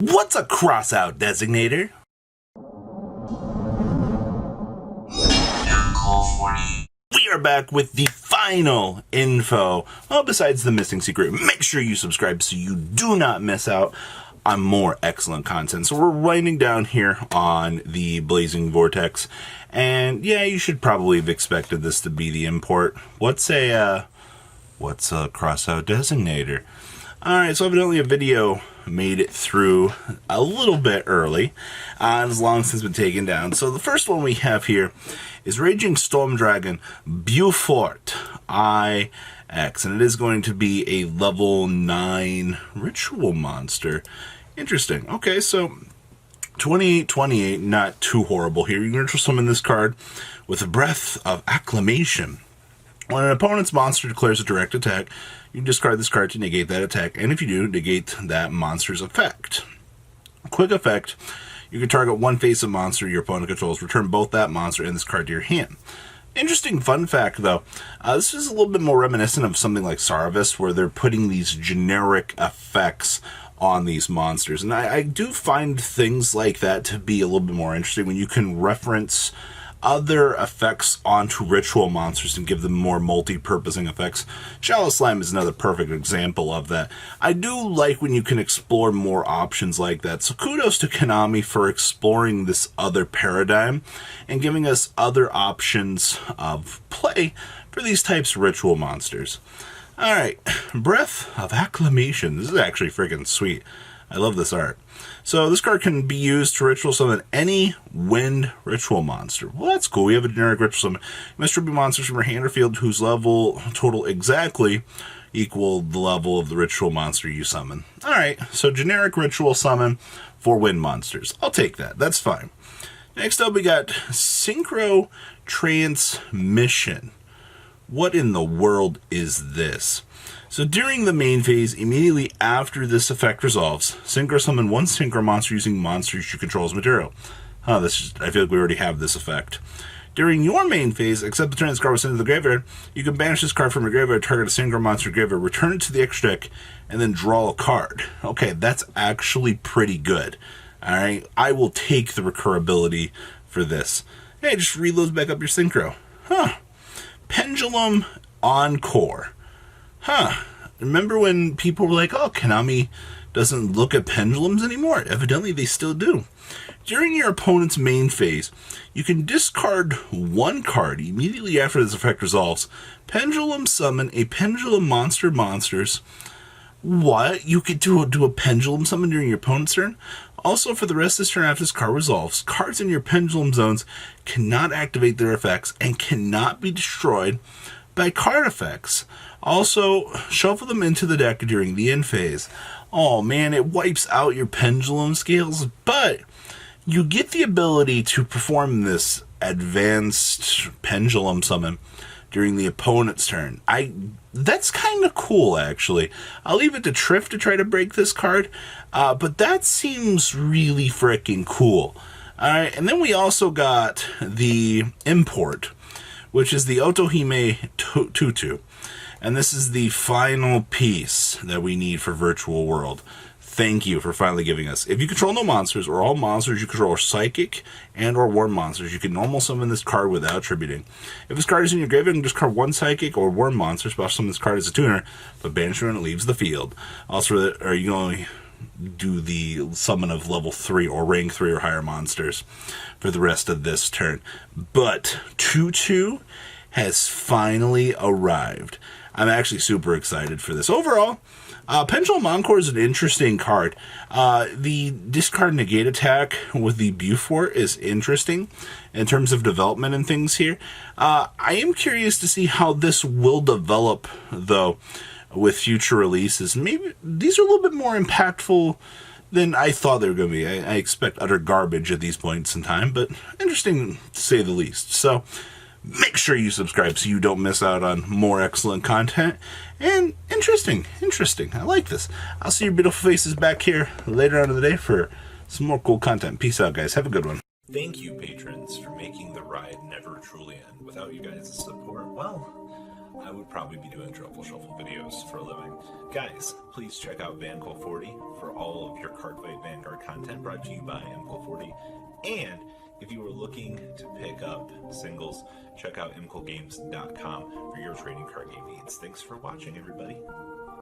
What's a crossout designator? We are back with the final info. Well, besides the missing secret, make sure you subscribe so you do not miss out on more excellent content. So we're winding down here on the Blazing Vortex, and yeah, you should probably have expected this to be the import. What's a crossout designator? Alright, so evidently a video made it through a little bit early, and as long as it's been taken down. So the first one we have here is Raging Storm Dragon Beaufort IX, and it is going to be a level 9 ritual monster. Interesting. Okay, so 28, not too horrible here. You can ritual summon this card with a Breath of Acclamation. When an opponent's monster declares a direct attack, you discard this card to negate that attack, and if you do, negate that monster's effect. Quick effect, you can target one face-up monster your opponent controls, return both that monster and this card to your hand. Interesting fun fact, though, this is a little bit more reminiscent of something like Sarvis, where they're putting these generic effects on these monsters. And I do find things like that to be a little bit more interesting when you can reference other effects onto ritual monsters and give them more multi-purposing effects. Shallow Slime is another perfect example of that. I do like when you can explore more options like that, so kudos to Konami for exploring this other paradigm and giving us other options of play for these types of ritual monsters. Alright, Breath of Acclamation. This is actually freaking sweet. I love this art. So this card can be used to ritual summon any wind ritual monster. Well, that's cool. We have a generic ritual summon. You must tribute monsters from your hand or field whose level total exactly equal the level of the ritual monster you summon. Alright, so generic ritual summon for wind monsters. I'll take that. That's fine. Next up, we got Synchro Transmission. What in the world is this? So during the main phase, immediately after this effect resolves, synchro summon one synchro monster using monsters you control as material. I feel like we already have this effect. During your main phase, except the turn this card was sent to the graveyard, you can banish this card from your graveyard, target a synchro monster graveyard, return it to the extra deck, and then draw a card. Okay, that's actually pretty good. Alright, I will take the recurability for this. Hey, just reload back up your synchro. Pendulum Encore. Remember when people were like, oh, Konami doesn't look at pendulums anymore? Evidently, they still do. During your opponent's main phase, you can discard one card immediately after this effect resolves. Pendulum summon a pendulum monsters. What? You could do a pendulum summon during your opponent's turn? Also, for the rest of this turn after this card resolves, cards in your pendulum zones cannot activate their effects and cannot be destroyed by card effects. Also, shuffle them into the deck during the end phase. Oh man, it wipes out your pendulum scales, but you get the ability to perform this advanced pendulum summon during the opponent's turn. That's kind of cool, actually. I'll leave it to Triff to try to break this card, but that seems really freaking cool. Alright, and then we also got the import, which is the otohime Tutu. And this is the final piece that we need for Virtual World. Thank you for finally giving us. If you control no monsters, or all monsters you control are psychic and or worm monsters, you can normal summon this card without attributing. If this card is in your graveyard, you can discard one psychic or worm monster, special summon this card as a tuner, but banish it when it leaves the field. Also, or you can only do the summon of level 3 or rank 3 or higher monsters for the rest of this turn. But Tutu has finally arrived. I'm actually super excited for this. Overall, Pendulum Encore is an interesting card. The discard negate attack with the Beaufort is interesting in terms of development and things here. I am curious to see how this will develop, though, with future releases. Maybe these are a little bit more impactful than I thought they were going to be. I expect utter garbage at these points in time, but interesting to say the least. So make sure you subscribe so you don't miss out on more excellent content. And interesting. I like this. I'll see your beautiful faces back here later on in the day for some more cool content. Peace out, guys. Have a good one. Thank you, patrons, for making the ride never truly end. Without you guys' support, well, I would probably be doing Truffle Shuffle videos for a living. Guys, please check out Vanquill40 for all of your Cardfight Vanguard content brought to you by Vanquill40. And if you are looking to pick up singles, check out mquillgames.com for your trading card game needs. Thanks for watching, everybody.